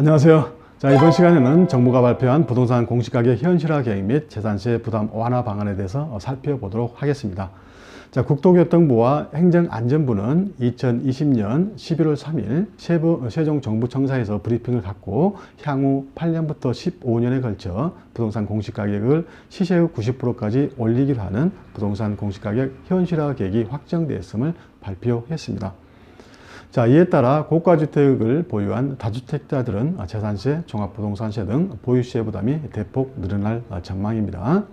안녕하세요. 자, 이번 시간에는 정부가 발표한 부동산 공시가격 현실화 계획 및 재산세 부담 완화 방안에 대해서 살펴보도록 하겠습니다. 자, 국토교통부와 행정안전부는 2020년 11월 3일 세종정부청사에서 브리핑을 갖고 향후 8년부터 15년에 걸쳐 부동산 공시가격을 시세의 90%까지 올리기로 하는 부동산 공시가격 현실화 계획이 확정되었음을 발표했습니다. 자, 이에 따라 고가주택을 보유한 다주택자들은 재산세, 종합부동산세 등 보유세 부담이 대폭 늘어날 전망입니다.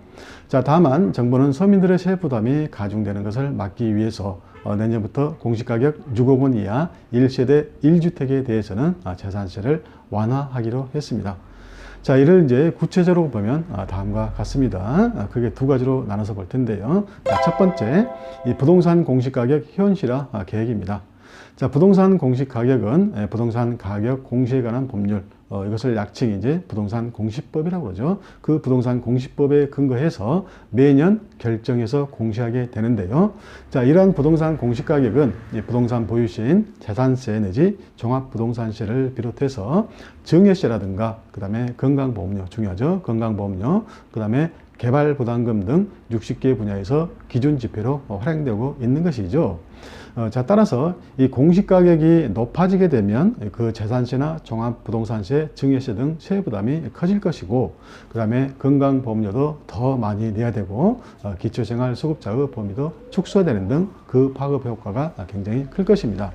자, 다만 정부는 서민들의 세 부담이 가중되는 것을 막기 위해서 내년부터 공시가격 6억 원 이하 1세대 1주택에 대해서는 재산세를 완화하기로 했습니다. 자, 이를 이제 구체적으로 보면 다음과 같습니다. 크게 두 가지로 나눠서 볼 텐데요. 자, 첫 번째, 이 부동산 공시가격 현실화 계획입니다. 자, 부동산 공시가격은 부동산 가격 공시에 관한 법률, 이것을 약칭 이제 부동산 공시법이라고 그러죠. 그 부동산 공시법에 근거해서 매년 결정해서 공시하게 되는데요. 자, 이러한 부동산 공시가격은 부동산 보유세인 재산세 내지 종합부동산세를 비롯해서 증여세라든가 그 다음에 건강보험료 중요하죠. 건강보험료 그 다음에 개발부담금 등 60개 분야에서 기준 지표로 활용되고 있는 것이죠. 자, 따라서 이 공시가격이 높아지게 되면 그 재산세나 종합부동산세, 증여세 등 세부담이 커질 것이고, 그 다음에 건강보험료도 더 많이 내야 되고, 기초생활수급자의 범위도 축소되는 등 그 파급 효과가 굉장히 클 것입니다.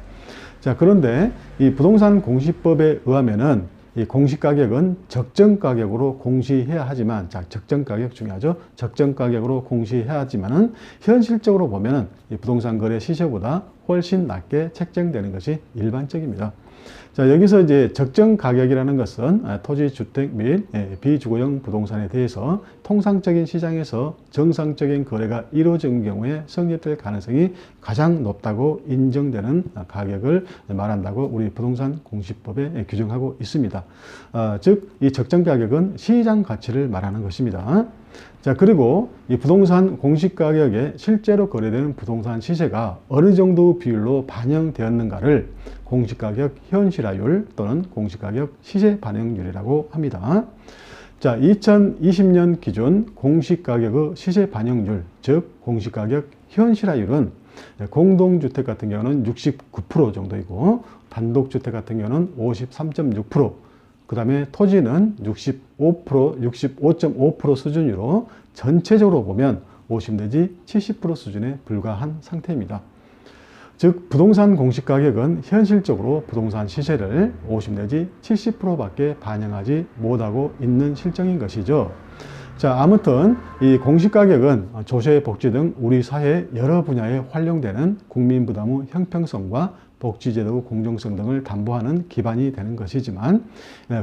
자, 그런데 이 부동산 공시법에 의하면은 이 공시가격은 적정가격으로 공시해야 하지만, 자, 적정가격 중요하죠. 적정가격으로 공시해야 하지만은 현실적으로 보면은 이 부동산 거래 시세보다 훨씬 낮게 책정되는 것이 일반적입니다. 자, 여기서 이제 적정 가격이라는 것은 토지, 주택 및 비주거용 부동산에 대해서 통상적인 시장에서 정상적인 거래가 이루어진 경우에 성립될 가능성이 가장 높다고 인정되는 가격을 말한다고 우리 부동산 공시법에 규정하고 있습니다. 즉, 이 적정 가격은 시장 가치를 말하는 것입니다. 자, 그리고 이 부동산 공시가격에 실제로 거래되는 부동산 시세가 어느 정도 비율로 반영되었는가를 공시가격 현실화율 또는 공시가격 시세 반영률이라고 합니다. 자, 2020년 기준 공시가격의 시세 반영률, 즉 공시가격 현실화율은 공동주택 같은 경우는 69% 정도이고 단독주택 같은 경우는 53.6%, 그 다음에 토지는 65.5% 수준으로 전체적으로 보면 50 내지 70% 수준에 불과한 상태입니다. 즉, 부동산 공시가격은 현실적으로 부동산 시세를 50 내지 70%밖에 반영하지 못하고 있는 실정인 것이죠. 자, 아무튼 이 공시가격은 조세, 복지 등 우리 사회 여러 분야에 활용되는 국민 부담의 형평성과 복지제도 공정성 등을 담보하는 기반이 되는 것이지만,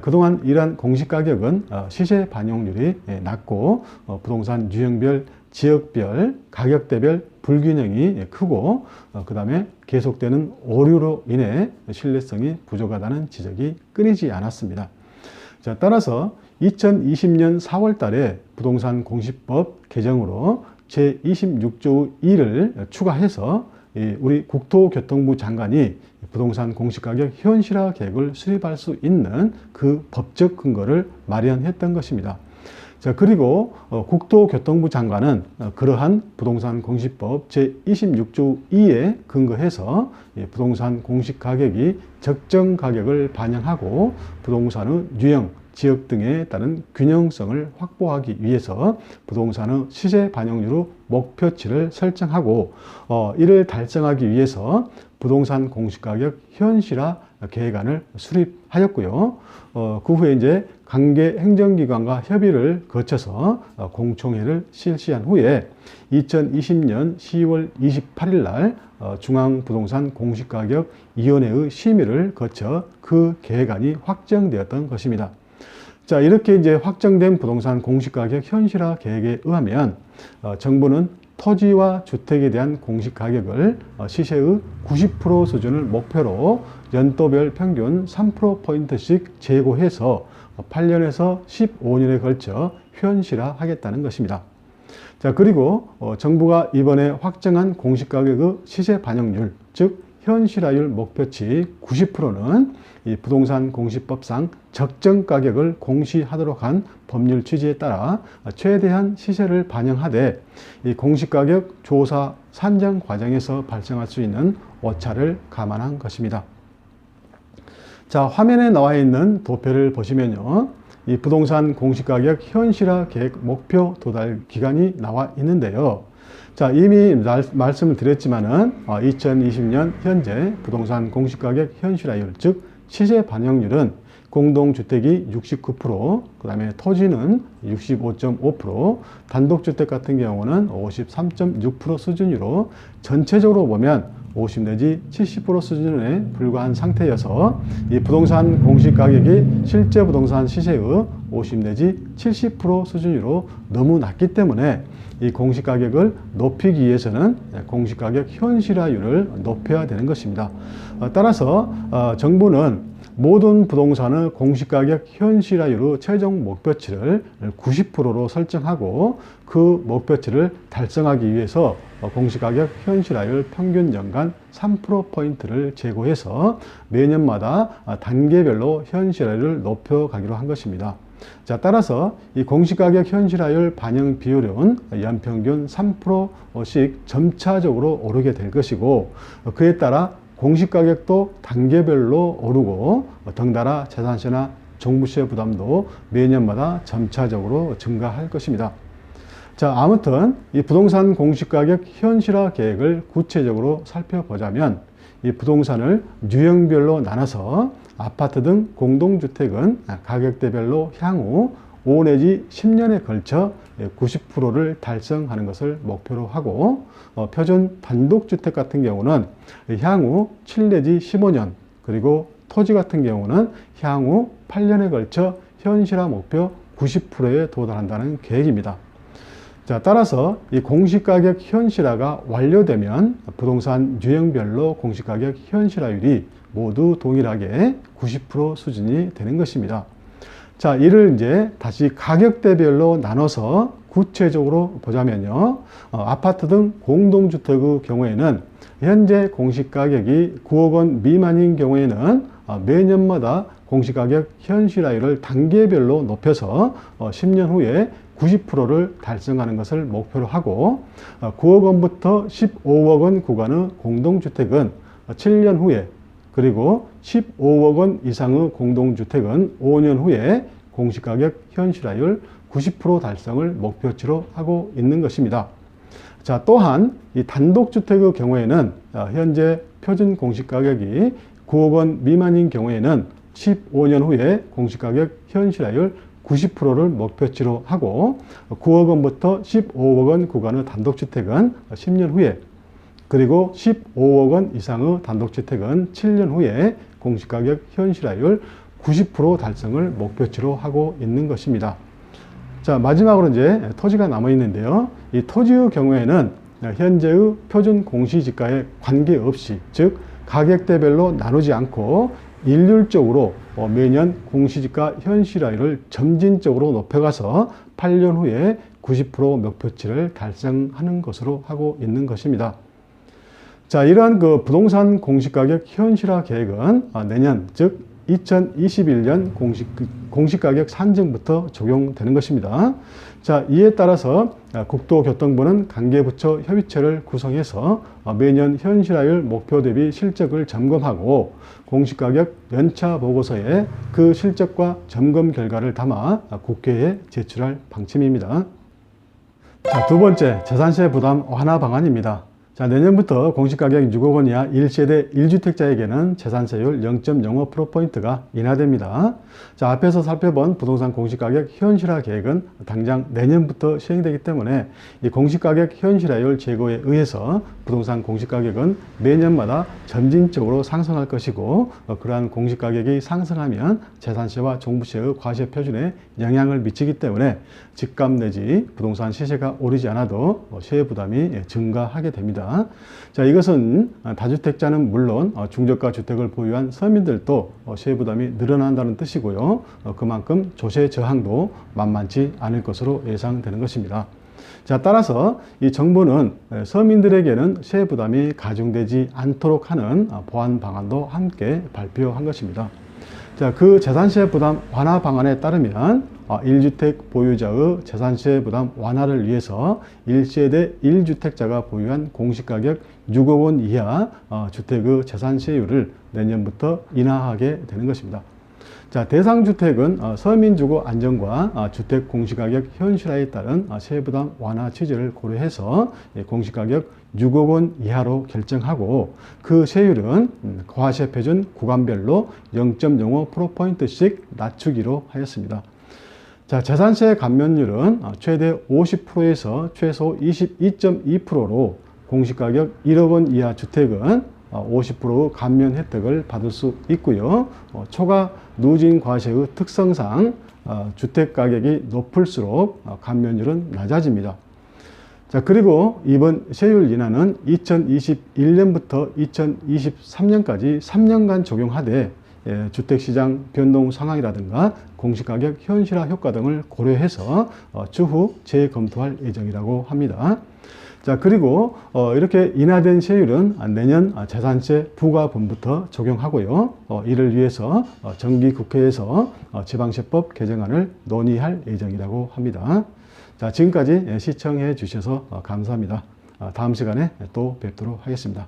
그동안 이러한 공시가격은 시세 반영률이 낮고 부동산 유형별, 지역별, 가격대별 불균형이 크고 그 다음에 계속되는 오류로 인해 신뢰성이 부족하다는 지적이 끊이지 않았습니다. 자, 따라서 2020년 4월 달에 부동산 공시법 개정으로 제26조 2를 추가해서 우리 국토교통부 장관이 부동산 공시가격 현실화 계획을 수립할 수 있는 그 법적 근거를 마련했던 것입니다. 자, 그리고 국토교통부 장관은 그러한 부동산 공시법 제26조 2에 근거해서 부동산 공시가격이 적정 가격을 반영하고 부동산의 유형, 지역 등에 따른 균형성을 확보하기 위해서 부동산의 시세 반영률의 목표치를 설정하고 이를 달성하기 위해서 부동산 공시가격 현실화 계획안을 수립하였고요. 그 후에 이제 관계 행정기관과 협의를 거쳐서 공청회를 실시한 후에 2020년 10월 28일 날 중앙부동산 공시가격위원회의 심의를 거쳐 그 계획안이 확정되었던 것입니다. 자, 이렇게 이제 확정된 부동산 공시가격 현실화 계획에 의하면 정부는 토지와 주택에 대한 공시가격을 시세의 90% 수준을 목표로 연도별 평균 3%포인트씩 제고해서 8년에서 15년에 걸쳐 현실화하겠다는 것입니다. 자, 그리고 정부가 이번에 확정한 공시가격의 시세 반영률, 즉 현실화율 목표치 90%는 이 부동산 공시법상 적정 가격을 공시하도록 한 법률 취지에 따라 최대한 시세를 반영하되 이 공시가격 조사 산정 과정에서 발생할 수 있는 오차를 감안한 것입니다. 자, 화면에 나와 있는 도표를 보시면요. 이 부동산 공시가격 현실화 계획 목표 도달 기간이 나와 있는데요. 자, 이미 말씀을 드렸지만은 2020년 현재 부동산 공시가격 현실화율, 즉 시세 반영률은 공동주택이 69%, 그 다음에 토지는 65.5%, 단독주택 같은 경우는 53.6% 수준으로 전체적으로 보면 50 내지 70% 수준에 불과한 상태여서 이 부동산 공시가격이 실제 부동산 시세의 50 내지 70% 수준으로 너무 낮기 때문에 이 공시가격을 높이기 위해서는 공시가격 현실화율을 높여야 되는 것입니다. 따라서 정부는 모든 부동산의 공시가격 현실화율의 최종 목표치를 90%로 설정하고 그 목표치를 달성하기 위해서 공시가격 현실화율 평균 연간 3%포인트를 제고해서 매년마다 단계별로 현실화율을 높여가기로 한 것입니다. 자, 따라서 이 공시가격 현실화율 반영 비율은 연평균 3%씩 점차적으로 오르게 될 것이고 그에 따라 공시가격도 단계별로 오르고 덩달아 재산세나 종부세 부담도 매년마다 점차적으로 증가할 것입니다. 자, 아무튼 이 부동산 공시가격 현실화 계획을 구체적으로 살펴보자면 이 부동산을 유형별로 나눠서 아파트 등 공동주택은 가격대별로 향후 5 내지 10년에 걸쳐 90%를 달성하는 것을 목표로 하고 표준 단독주택 같은 경우는 향후 7 내지 15년 그리고 토지 같은 경우는 향후 8년에 걸쳐 현실화 목표 90%에 도달한다는 계획입니다. 자, 따라서 이 공시가격 현실화가 완료되면 부동산 유형별로 공시가격 현실화율이 모두 동일하게 90% 수준이 되는 것입니다. 자, 이를 이제 다시 가격대별로 나눠서 구체적으로 보자면요. 아파트 등 공동주택의 경우에는 현재 공시가격이 9억 원 미만인 경우에는 매년마다 공시가격 현실화율을 단계별로 높여서 10년 후에 90%를 달성하는 것을 목표로 하고 9억 원부터 15억 원 구간의 공동주택은 7년 후에 그리고 15억 원 이상의 공동주택은 5년 후에 공시가격 현실화율 90% 달성을 목표치로 하고 있는 것입니다. 자, 또한 이 단독주택의 경우에는 현재 표준 공시가격이 9억 원 미만인 경우에는 15년 후에 공시가격 현실화율 90%를 목표치로 하고 9억 원부터 15억 원 구간의 단독주택은 10년 후에 그리고 15억 원 이상의 단독주택은 7년 후에 공시가격 현실화율 90% 달성을 목표치로 하고 있는 것입니다. 자, 마지막으로 이제 토지가 남아 있는데요. 이 토지의 경우에는 현재의 표준 공시지가에 관계없이 즉 가격대별로 나누지 않고 일률적으로 매년 공시지가 현실화율을 점진적으로 높여가서 8년 후에 90% 목표치를 달성하는 것으로 하고 있는 것입니다. 자, 이러한 그 부동산 공시가격 현실화 계획은 내년 즉 2021년 공시가격 산정부터 적용되는 것입니다. 자, 이에 따라서 국토교통부는 관계부처 협의체를 구성해서 매년 현실화율 목표 대비 실적을 점검하고 공시가격 연차 보고서에 그 실적과 점검 결과를 담아 국회에 제출할 방침입니다. 자, 두 번째, 재산세 부담 완화 방안입니다. 자, 내년부터 공시가격 6억 원 이하 1세대 1주택자에게는 재산세율 0.05%포인트가 인하됩니다. 자, 앞에서 살펴본 부동산 공시가격 현실화 계획은 당장 내년부터 시행되기 때문에 이 공시가격 현실화율 제고에 의해서 부동산 공시가격은 매년마다 점진적으로 상승할 것이고 그러한 공시가격이 상승하면 재산세와 종부세의 과세 표준에 영향을 미치기 때문에 집값 내지 부동산 시세가 오르지 않아도 세부 부담이 증가하게 됩니다. 자, 이것은 다주택자는 물론 중저가 주택을 보유한 서민들도 세부 부담이 늘어난다는 뜻이고요. 그만큼 조세 저항도 만만치 않을 것으로 예상되는 것입니다. 자, 따라서 이 정부는 서민들에게는 세부 부담이 가중되지 않도록 하는 보완 방안도 함께 발표한 것입니다. 자, 그 재산세 부담 완화 방안에 따르면 1주택 보유자의 재산세 부담 완화를 위해서 1세대 1주택자가 보유한 공시가격 6억 원 이하 주택의 재산세율을 내년부터 인하하게 되는 것입니다. 자, 대상 주택은 서민 주거 안정과 주택 공시가격 현실화에 따른 세부담 완화 취지를 고려해서 공시가격 6억 원 이하로 결정하고 그 세율은 과세 표준 구간별로 0.05%포인트씩 낮추기로 하였습니다. 자, 재산세 감면율은 최대 50%에서 최소 22.2%로 공시가격 1억 원 이하 주택은 50% 감면 혜택을 받을 수 있고요. 초과 누진 과세의 특성상 주택 가격이 높을수록 감면율은 낮아집니다. 자, 그리고 이번 세율 인하는 2021년부터 2023년까지 3년간 적용하되 주택시장 변동 상황이라든가 공시가격 현실화 효과 등을 고려해서 추후 재검토할 예정이라고 합니다. 자, 그리고 이렇게 인하된 세율은 내년 재산세 부과분부터 적용하고요. 이를 위해서 정기국회에서 지방세법 개정안을 논의할 예정이라고 합니다. 자, 지금까지 시청해 주셔서 감사합니다. 다음 시간에 또 뵙도록 하겠습니다.